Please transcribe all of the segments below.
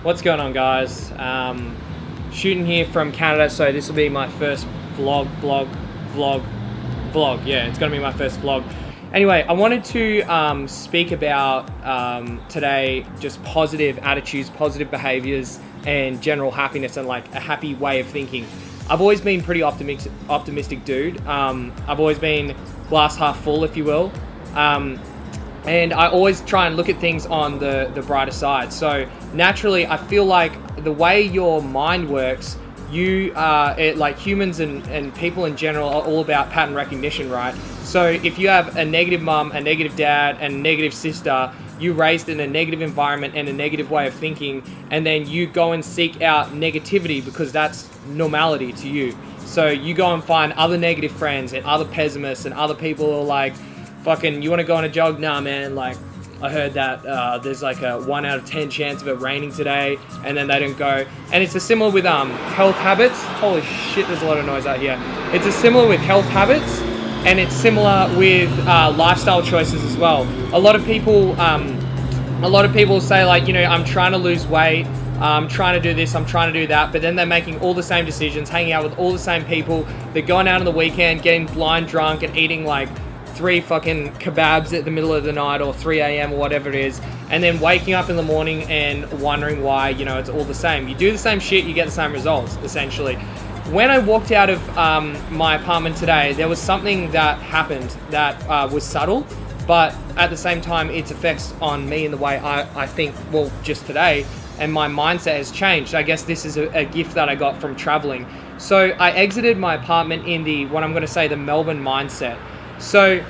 What's going on, guys? Shooting here from Canada, so this will be my first vlog. Yeah, it's gonna be my first vlog. Anyway, I wanted to speak about today just positive attitudes, positive behaviors, and general happiness, and like a happy way of thinking. I've always been pretty optimistic dude. I've always been glass half full, if you will. And I always try and look at things on the brighter side. So naturally, I feel like the way your mind works, like humans and people in general are all about pattern recognition, right? So if you have a negative mum, a negative dad, and a negative sister, you raised in a negative environment and a negative way of thinking, and then you go and seek out negativity because that's normality to you. So you go and find other negative friends and other pessimists and other people who are like, fucking, you want to go on a jog? Nah, man, like, I heard that there's like a 1 out of 10 chance of it raining today, and then they don't go. And it's a similar with health habits. Holy shit, there's a lot of noise out here. It's a similar with health habits, and it's similar with lifestyle choices as well. A lot of people say, like, you know, I'm trying to lose weight, I'm trying to do this, I'm trying to do that, but then they're making all the same decisions, hanging out with all the same people. They're going out on the weekend, getting blind drunk, and eating like 3 fucking kebabs at the middle of the night, or 3 a.m. or whatever it is, and then waking up in the morning and wondering why, you know, it's all the same. You do the same shit, you get the same results, essentially. When I walked out of my apartment today, there was something that happened that was subtle, but at the same time, its effects on me in the way I think, well, just today, and my mindset has changed. I guess this is a gift that I got from traveling. So I exited my apartment in what I'm going to say, the Melbourne mindset. So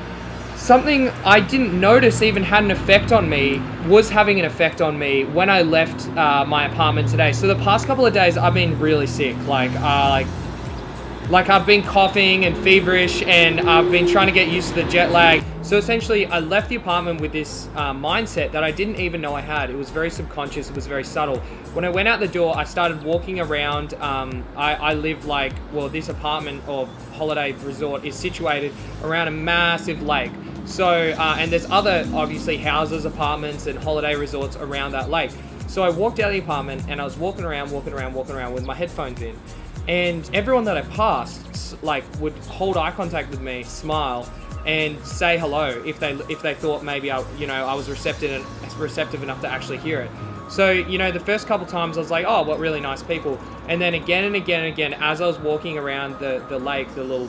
something I didn't notice even had an effect on me was having an effect on me when I left my apartment today. So the past couple of days I've been really sick, like I've been coughing and feverish, and I've been trying to get used to the jet lag. So essentially I left the apartment with this mindset that I didn't even know I had. It was very subconscious, it was very subtle. When I went out the door, I started walking around. I live like, well, this apartment or holiday resort is situated around a massive lake. So, and there's other, obviously, houses, apartments, and holiday resorts around that lake. So I walked out of the apartment and I was walking around with my headphones in. And everyone that I passed, like, would hold eye contact with me, smile, and say hello if they thought maybe I was receptive enough to actually hear it. So, you know, the first couple times I was like, oh, what really nice people. And then again and again and again, as I was walking around the lake, the little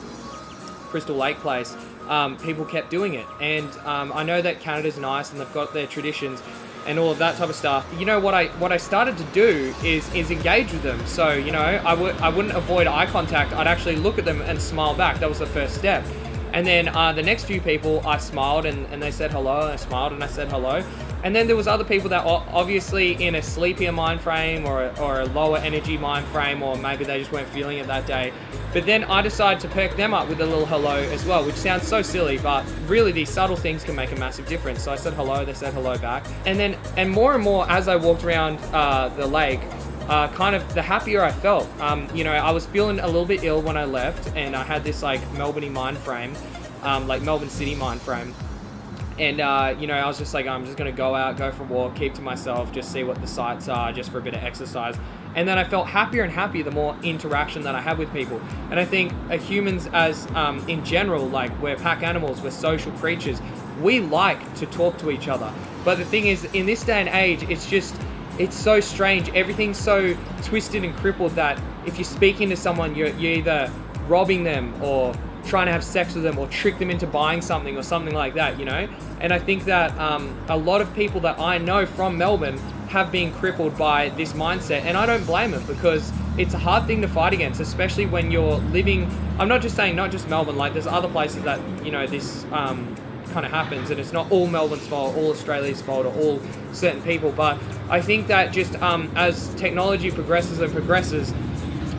Crystal Lake place, people kept doing it. And I know that Canada's nice and they've got their traditions and all of that type of stuff. You know, what I started to do is engage with them. So, you know, I wouldn't avoid eye contact. I'd actually look at them and smile back. That was the first step. And then the next few people, I smiled and they said hello, and I smiled and I said hello. And then there was other people that are obviously in a sleepier mind frame or a lower energy mind frame, or maybe they just weren't feeling it that day. But then I decided to perk them up with a little hello as well, which sounds so silly, but really these subtle things can make a massive difference. So I said hello, they said hello back. And more as I walked around the lake, kind of the happier I felt. You know, I was feeling a little bit ill when I left, and I had this like Melbourne mind frame, like Melbourne City mind frame. And, you know, I was just like, I'm just going to go out, go for a walk, keep to myself, just see what the sights are, just for a bit of exercise. And then I felt happier and happier the more interaction that I had with people. And I think humans as, in general, like, we're pack animals, we're social creatures. We like to talk to each other. But the thing is, in this day and age, it's so strange. Everything's so twisted and crippled that if you're speaking to someone, you're either robbing them or trying to have sex with them or trick them into buying something or something like that, you know? And I think that a lot of people that I know from Melbourne have been crippled by this mindset, and I don't blame them, because it's a hard thing to fight against, especially when you're living, I'm not just saying not just Melbourne, like there's other places that, you know, this kind of happens, and it's not all Melbourne's fault, all Australia's fault, or all certain people. But I think that just as technology progresses,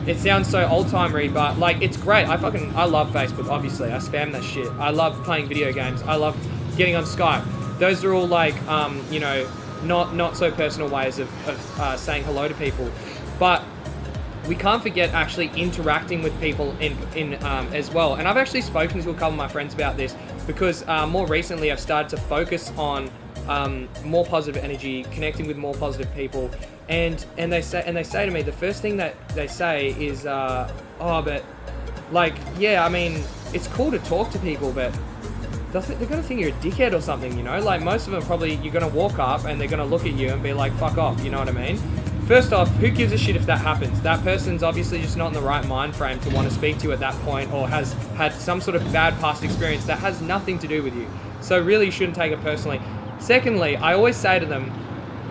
it sounds so old-timery, but like, it's great. I love Facebook, obviously. I spam that shit. I love playing video games. I love getting on Skype. Those are all like, you know, not so personal ways of saying hello to people. But we can't forget actually interacting with people in as well. And I've actually spoken to a couple of my friends about this, because more recently I've started to focus on more positive energy, connecting with more positive people, and they say to me, the first thing that they say is, oh, but like, yeah, I mean, it's cool to talk to people, but they're gonna think you're a dickhead or something, you know? Like, most of them probably, you're gonna walk up and they're gonna look at you and be like, fuck off, you know what I mean? First off, who gives a shit if that happens? That person's obviously just not in the right mind frame to want to speak to you at that point, or has had some sort of bad past experience that has nothing to do with you. So really, you shouldn't take it personally. Secondly, I always say to them,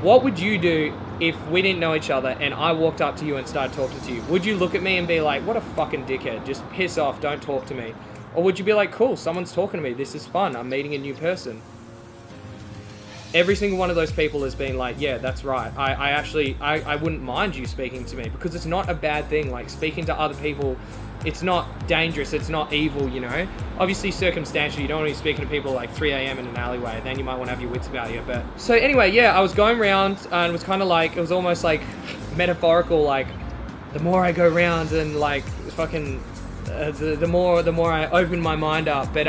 what would you do if we didn't know each other and I walked up to you and started talking to you? Would you look at me and be like, what a fucking dickhead, just piss off, don't talk to me? Or would you be like, cool, someone's talking to me, this is fun, I'm meeting a new person? Every single one of those people has been like, yeah, that's right. I wouldn't mind you speaking to me, because it's not a bad thing. Like, speaking to other people, it's not dangerous, it's not evil, you know? Obviously, circumstantially, you don't want to be speaking to people like 3 a.m. in an alleyway, then you might want to have your wits about you. But so anyway, yeah, I was going around and it was kind of like, it was almost like metaphorical, like, the more I go around and like fucking, the more I open my mind up. But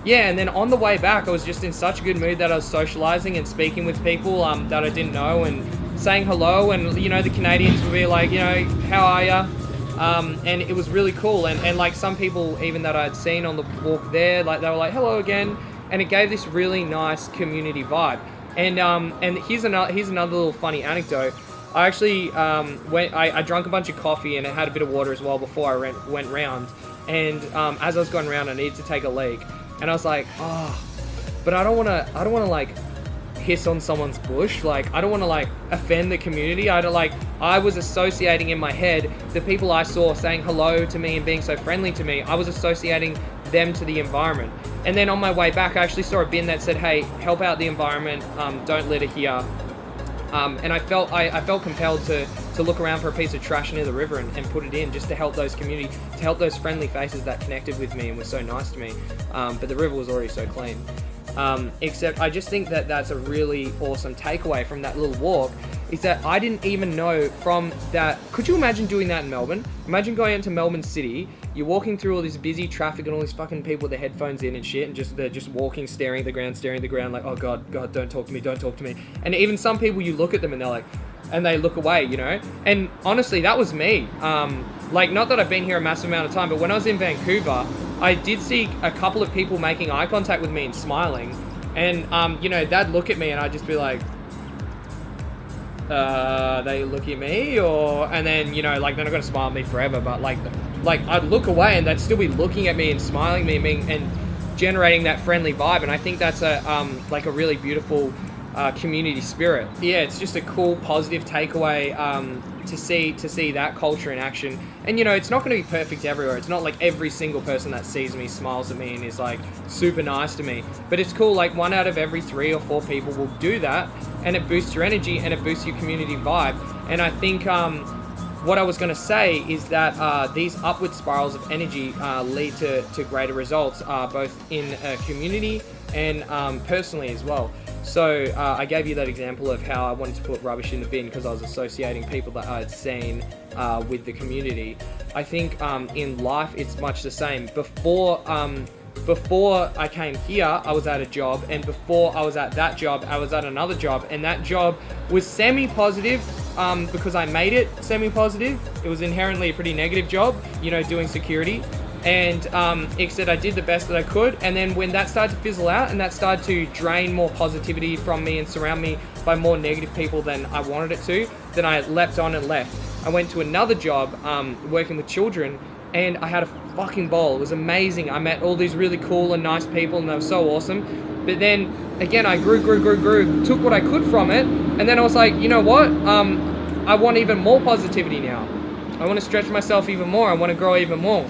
yeah, and then on the way back, I was just in such a good mood that I was socializing and speaking with people that I didn't know and saying hello. And, you know, the Canadians would be like, you know, how are ya? And it was really cool. And like some people even that I'd seen on the walk there, like they were like, hello again. And it gave this really nice community vibe. And here's another little funny anecdote. I actually I drank a bunch of coffee and I had a bit of water as well before I went round. And as I was going around, I needed to take a leak. And I was like, oh, but I don't want to like piss on someone's bush. Like, I don't want to like offend the community. I was associating in my head the people I saw saying hello to me and being so friendly to me. I was associating them to the environment. And then on my way back, I actually saw a bin that said, hey, help out the environment. Don't litter here. And I felt compelled to look around for a piece of trash near the river and put it in, just to help those community, to help those friendly faces that connected with me and were so nice to me. But the river was already so clean. Except I just think that that's a really awesome takeaway from that little walk, is that I didn't even know from that. Could you imagine doing that in Melbourne? Imagine going into Melbourne City, you're walking through all this busy traffic and all these fucking people with their headphones in and shit, and they're just walking, staring at the ground like, oh God, don't talk to me. And even some people, you look at them and they're like, and they look away, you know? And honestly, that was me. Like, not that I've been here a massive amount of time, but when I was in Vancouver, I did see a couple of people making eye contact with me and smiling. And, you know, they'd look at me and I'd just be like, they look at me, and then, you know, like, they're not going to smile at me forever, but like I'd look away and they'd still be looking at me and smiling at me and generating that friendly vibe. And I think that's like a really beautiful community spirit. Yeah, it's just a cool, positive takeaway to see that culture in action. And, you know, it's not going to be perfect everywhere. It's not like every single person that sees me smiles at me and is like super nice to me. But it's cool, like 1 out of every 3 or 4 people will do that, and it boosts your energy and it boosts your community vibe. And I think what I was going to say is that these upward spirals of energy lead to greater results, both in a community and personally as well. So I gave you that example of how I wanted to put rubbish in the bin because I was associating people that I had seen with the community. I think in life it's much the same. Before I came here, I was at a job, and before I was at that job, I was at another job, and that job was semi-positive because I made it semi-positive. It was inherently a pretty negative job, you know, doing security. And except I did the best that I could. And then when that started to fizzle out and that started to drain more positivity from me and surround me by more negative people than I wanted it to, then I leapt on and left. I went to another job working with children, and I had a fucking ball. It was amazing. I met all these really cool and nice people, and they were so awesome. But then again, I grew, took what I could from it, and then I was like, you know what? I want even more positivity now. I want to stretch myself even more. I want to grow even more.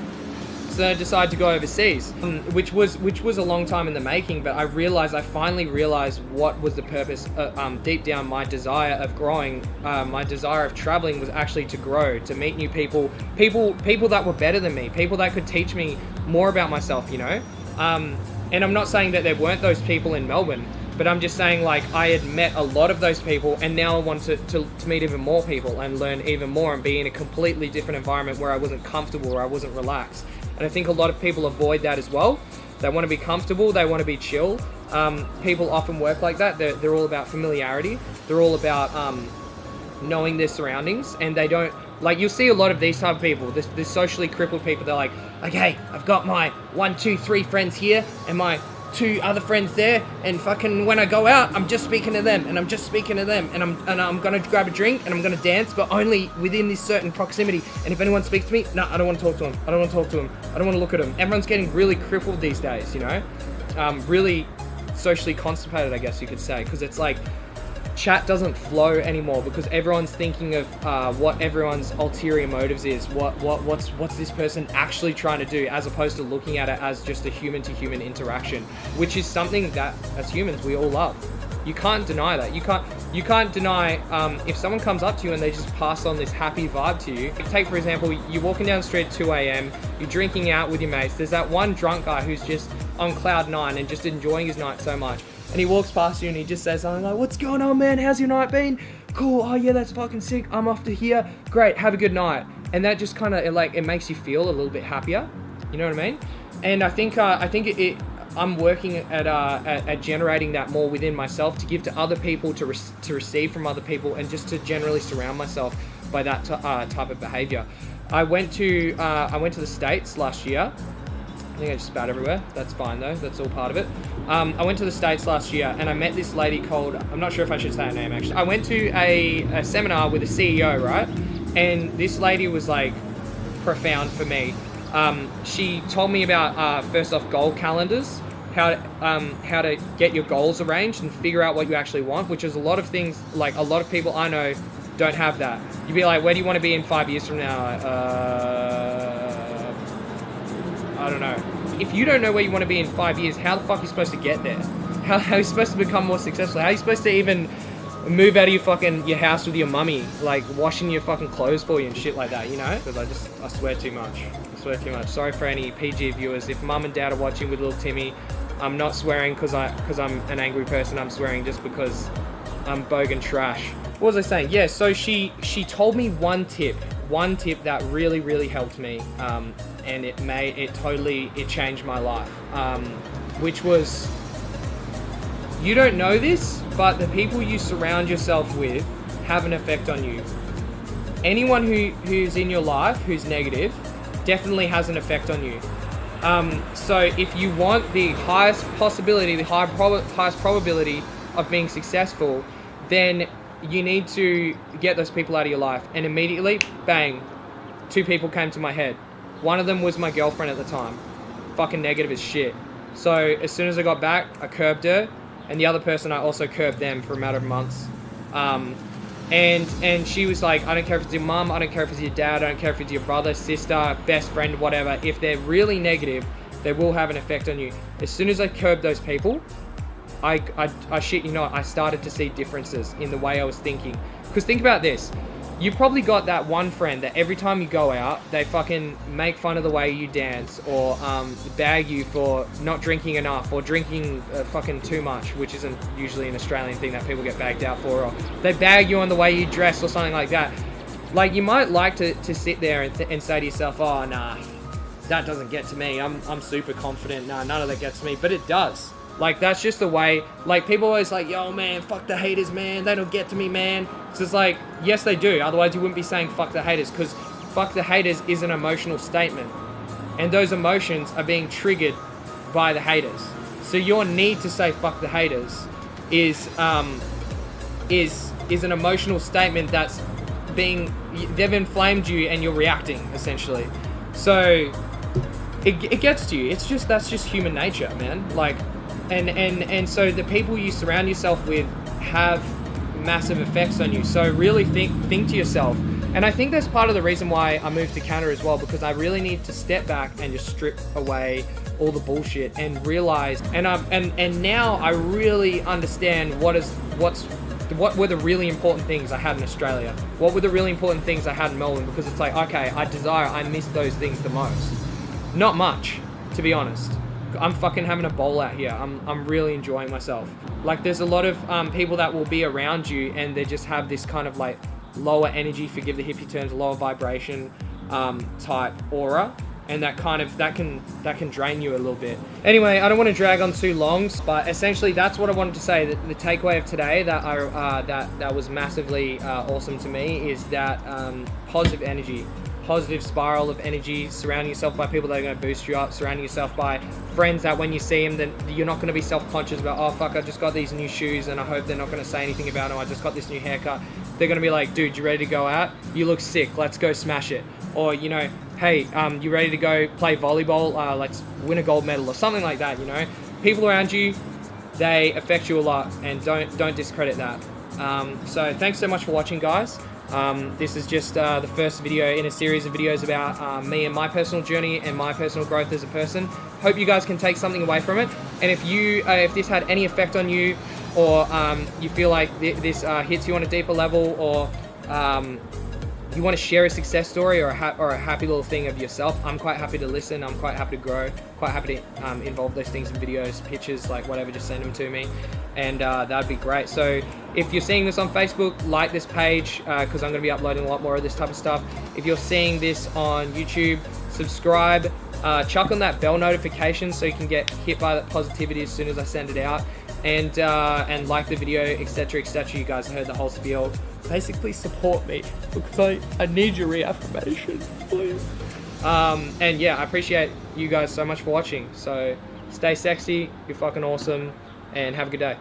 So I decided to go overseas, which was a long time in the making, but I finally realized what was the purpose, deep down, my desire of growing, my desire of traveling was actually to grow, to meet new people that were better than me, people that could teach me more about myself, you know? And I'm not saying that there weren't those people in Melbourne, but I'm just saying, like, I had met a lot of those people, and now I want to meet even more people and learn even more and be in a completely different environment where I wasn't comfortable, where I wasn't relaxed. And I think a lot of people avoid that as well. They want to be comfortable, they want to be chill, People often work like that. They're all about familiarity. They're all about knowing their surroundings, and they don't, like, you'll see a lot of these type of people, this socially crippled people. They're like, okay, I've got my 1, 2, 3 friends here and my 2 other friends there, and fucking when I go out, I'm just speaking to them, and I'm just speaking to them, and I'm gonna grab a drink and I'm gonna dance, but only within this certain proximity. And if anyone speaks to me, no, I don't want to talk to them. I don't want to talk to them. I don't want to look at them. Everyone's getting really crippled these days, you know, really socially constipated, I guess you could say, because it's like chat doesn't flow anymore because everyone's thinking of what everyone's ulterior motives is. What's this person actually trying to do, as opposed to looking at it as just a human to human interaction, which is something that as humans we all love. You can't deny that. You can't deny if someone comes up to you and they just pass on this happy vibe to you. Take for example, you're walking down the street at 2 a.m, you're drinking out with your mates. There's that one drunk guy who's just on cloud 9 and just enjoying his night so much. And he walks past you and he just says something like, what's going on, man? How's your night been? Cool. Oh yeah, that's fucking sick. I'm off to here. Great. Have a good night. And that just kind of it makes you feel a little bit happier. You know what I mean? And I think I'm working at generating that more within myself to give to other people, to receive from other people, and just to generally surround myself by that type of behavior. I went to the States last year. I think I just spat everywhere. That's fine though. That's all part of it. I went to the States last year and I met this lady called, I'm not sure if I should say her name actually. I went to a seminar with a CEO, right? And this lady was like profound for me. She told me about first off goal calendars, how to get your goals arranged and figure out what you actually want, which is a lot of things, like a lot of people I know don't have that. You'd be like, where do you want to be in 5 years from now? I don't know. If you don't know where you want to be in 5 years, how the fuck are you supposed to get there? How are you supposed to become more successful? How are you supposed to even move out of your house with your mummy, like washing your fucking clothes for you and shit like that, you know? Because I swear too much. Sorry for any PG viewers. If mum and dad are watching with little Timmy, I'm not swearing because I'm an angry person. I'm swearing just because I'm bogan trash. What was I saying? Yeah, so she told me one tip that really, really helped me. And it changed my life, which was, you don't know this, but the people you surround yourself with have an effect on you. Anyone who's in your life who's negative definitely has an effect on you. So if you want the highest possibility, the highest probability of being successful, then you need to get those people out of your life. And immediately, bang, 2 people came to my head. One of them was my girlfriend at the time. Fucking negative as shit. So as soon as I got back, I curbed her. And the other person, I also curbed them for a matter of months. And she was like, I don't care if it's your mum, I don't care if it's your dad, I don't care if it's your brother, sister, best friend, whatever. If they're really negative, they will have an effect on you. As soon as I curbed those people, I shit you not, I started to see differences in the way I was thinking. Because think about this. You probably got that one friend that every time you go out, they fucking make fun of the way you dance, or bag you for not drinking enough, or drinking fucking too much, which isn't usually an Australian thing that people get bagged out for, or they bag you on the way you dress or something like that. Like, you might like to sit there and say to yourself, oh nah, that doesn't get to me, I'm super confident, nah, none of that gets to me, but it does. Like, that's just the way, like, people always like, yo, man, fuck the haters, man, they don't get to me, man. So it's like, yes, they do, otherwise you wouldn't be saying fuck the haters, because fuck the haters is an emotional statement. And those emotions are being triggered by the haters. So your need to say fuck the haters is an emotional statement that's they've inflamed you and you're reacting, essentially. So it gets to you. That's just human nature, man. Like, and so the people you surround yourself with have massive effects on you. So really think to yourself. And I think that's part of the reason why I moved to Canada as well, because I really need to step back and just strip away all the bullshit and realize, and now I really understand what were the really important things I had in Australia. What were the really important things I had in Melbourne? Because it's like, okay, I miss those things the most. Not much, to be honest. I'm fucking having a bowl out here. I'm really enjoying myself. Like, there's a lot of people that will be around you and they just have this kind of like lower energy, forgive the hippie terms, lower vibration type aura. and that can drain you a little bit. Anyway, I don't want to drag on too long, but essentially that's what I wanted to say. The takeaway of today that was massively awesome to me is that positive energy, positive spiral of energy, surrounding yourself by people that are going to boost you up, surrounding yourself by friends that when you see them, then you're not going to be self-conscious about, oh fuck, I just got these new shoes and I hope they're not going to say anything about them. I just got this new haircut. They're going to be like, dude, you ready to go out? You look sick, let's go smash it. Or, you know, hey, you ready to go play volleyball? Let's win a gold medal or something like that, you know? People around you, they affect you a lot, and don't discredit that. So thanks so much for watching, guys. This is just the first video in a series of videos about me and my personal journey and my personal growth as a person. Hope you guys can take something away from it. And if this had any effect on you, or you feel like this hits you on a deeper level, or you want to share a success story or a happy little thing of yourself, I'm quite happy to listen. I'm quite happy to grow, quite happy to involve those things in videos, pictures, like whatever, just send them to me, and that'd be great. So if you're seeing this on Facebook, like this page, because I'm going to be uploading a lot more of this type of stuff. If you're seeing this on YouTube, subscribe, chuck on that bell notification so you can get hit by that positivity as soon as I send it out, and like the video, etc, etc. You guys heard the whole spiel. Basically support me, because I need your reaffirmation, please. And yeah, I appreciate you guys so much for watching. So stay sexy, you're fucking awesome, and have a good day.